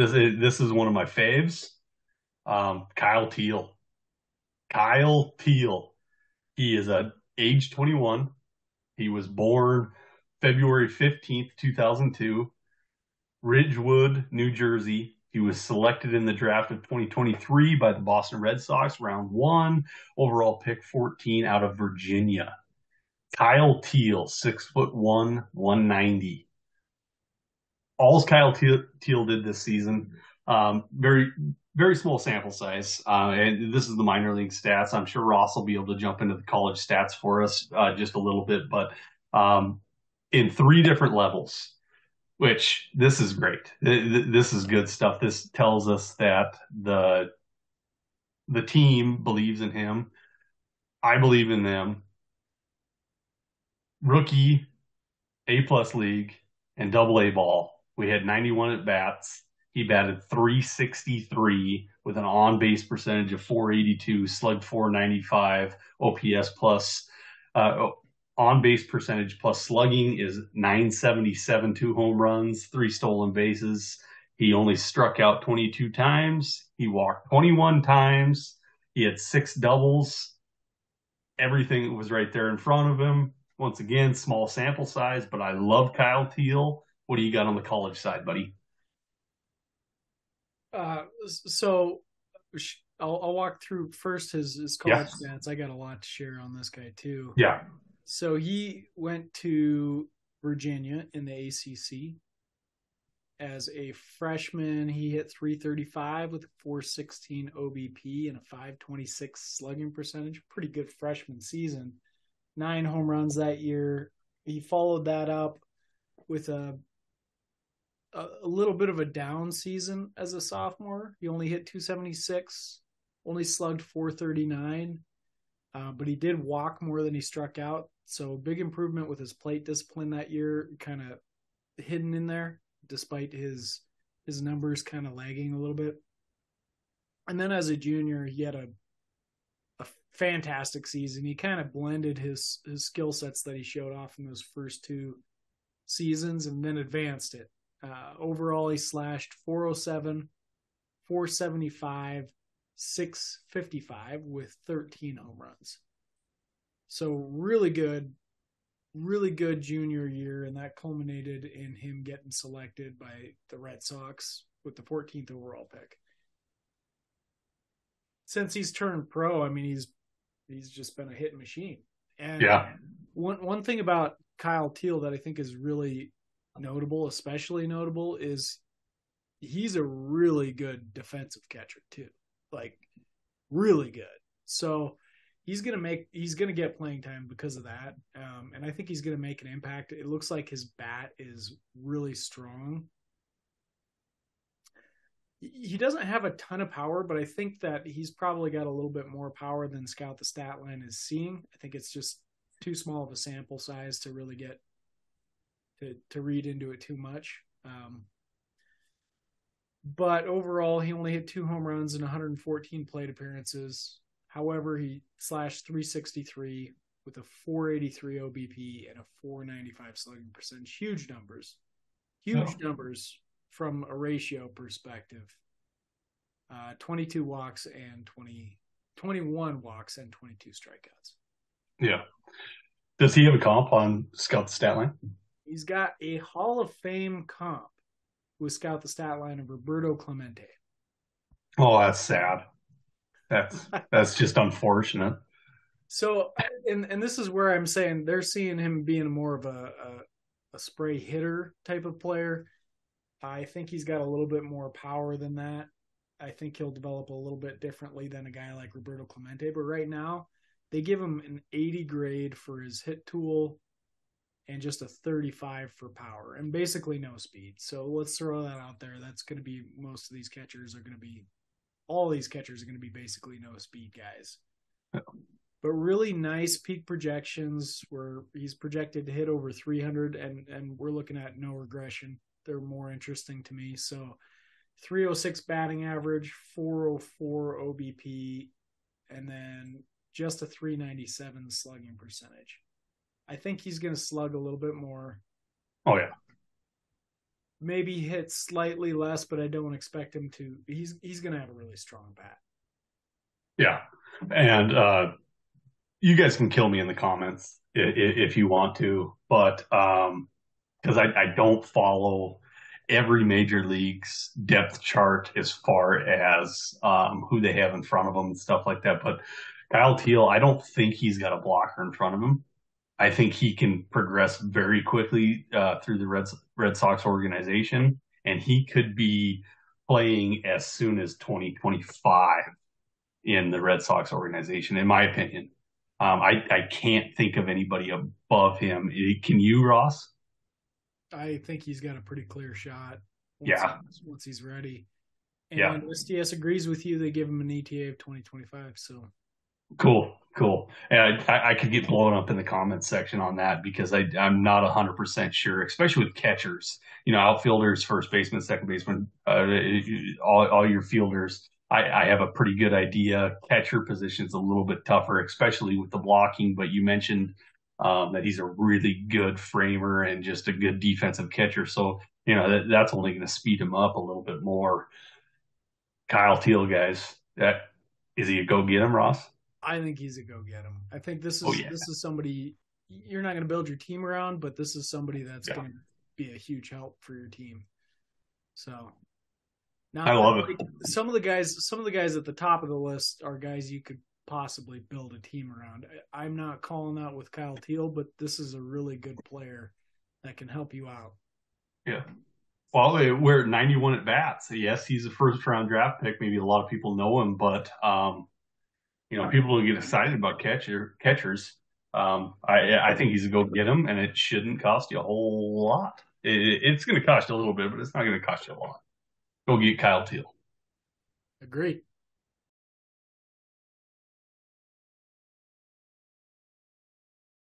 this is one of my faves. Kyle Teel. Kyle Teel. He is age 21. He was born February 15th, 2002, Ridgewood, New Jersey. He was selected in the draft of 2023 by the Boston Red Sox, round one, overall pick 14 out of Virginia. Kyle Teel, 6'1", 190. All Kyle Teel did this season, very very small sample size, and this is the minor league stats. I'm sure Ross will be able to jump into the college stats for us just a little bit, but in three different levels, which this is great. This is good stuff. This tells us that the team believes in him. I believe in them. Rookie, A plus league, and double A ball. We had 91 at bats. He batted 363 with an on base percentage of 482, slugged 495, OPS plus on base percentage plus slugging is 977, 2 home runs, 3 stolen bases. He only struck out 22 times. He walked 21 times. He had 6 doubles. Everything was right there in front of him. Once again, small sample size, but I love Kyle Teel. What do you got on the college side, buddy? So I'll walk through first his Yeah, college stats. I got a lot to share on this guy too. yeah. So he went to Virginia in the ACC as a freshman. He hit 335 with a 416 OBP and a 526 slugging percentage. Pretty good freshman season. 9 home runs that year. He followed that up with a little bit of a down season as a sophomore. He only hit 276, only slugged 439, but he did walk more than he struck out. So big improvement with his plate discipline that year, kind of hidden in there, despite his numbers kind of lagging a little bit. And then as a junior, he had a fantastic season. He kind of blended his skill sets that he showed off in those first 2 seasons and then advanced it. Overall, he slashed 407, 475, 655 with 13 home runs. So really good junior year, and that culminated in him getting selected by the Red Sox with the 14th overall pick. Since he's turned pro, I mean, he's just been a hit machine. And Yeah. one thing about Kyle Teel that I think is really notable, especially notable, is he's a really good defensive catcher too. Like really good. So he's gonna get playing time because of that. And I think he's gonna make an impact. It looks like his bat is really strong. He doesn't have a ton of power, but I think that he's probably got a little bit more power than Scout the Stat Line is seeing. I think it's just too small of a sample size to really get to read into it too much. But overall, he only hit 2 home runs in 114 plate appearances. However, he slashed 363 with a 483 OBP and a 495 slugging percentage. Huge Oh. numbers from a ratio perspective. 22 walks and 21 walks and 22 strikeouts. Yeah. Does he have a comp on Scout the Stat Line? He's got a Hall of Fame comp with Scout the Stat Line of Roberto Clemente. Oh, that's sad. That's just unfortunate. So, and this is where I'm saying they're seeing him being more of a spray hitter type of player. I think he's got a little bit more power than that. I think he'll develop a little bit differently than a guy like Roberto Clemente. But right now, they give him an 80 grade for his hit tool and just a 35 for power and basically no speed. So let's throw that out there. That's going to be most of these catchers are going to be all these catchers are going to be basically no speed guys. But really nice peak projections where he's projected to hit over 300 and we're looking at no regression. They're more interesting to me. So 306 batting average, 404 OBP, and then just a 397 slugging percentage. I think he's going to slug a little bit more. Oh yeah. maybe hit slightly less, but I don't expect him to. He's going to have a really strong bat. Yeah. And you guys can kill me in the comments if you want to, but because I don't follow every major league's depth chart as far as who they have in front of them and stuff like that. But Kyle Teel, I don't think he's got a blocker in front of him. I think he can progress very quickly through the Red Sox organization, and he could be playing as soon as 2025 in the Red Sox organization, in my opinion. I can't think of anybody above him. Can you, Ross? I think he's got a pretty clear shot Yeah, once he's ready. yeah. And SDS agrees with you. They give him an ETA of 2025. So Cool, cool. And I could get blown up in the comments section on that because I'm not 100% sure, especially with catchers. You know, outfielders, first baseman, second baseman, all your fielders. I have a pretty good idea. Catcher position's a little bit tougher, especially with the blocking. But you mentioned that he's a really good framer and just a good defensive catcher. So you know that's only going to speed him up a little bit more. Kyle Teel, guys, that is he a go get him, Ross? I think he's a go get him. I think this Oh is yeah. this is somebody you're not going to build your team around, but this is somebody that's Yeah. going to be a huge help for your team. So I not love like it. some of the guys at the top of the list are guys you could possibly build a team around. I'm not calling out with Kyle Teel, but this is a really good player that can help you out. Yeah. Well, we're at 91 at bats. Yes, he's a first round draft pick. Maybe a lot of people know him, but you know, people will get excited about catchers. I think he's a go get him, and it shouldn't cost you a whole lot. It's going to cost you a little bit, but it's not going to cost you a lot. Go get Kyle Teel. Agree.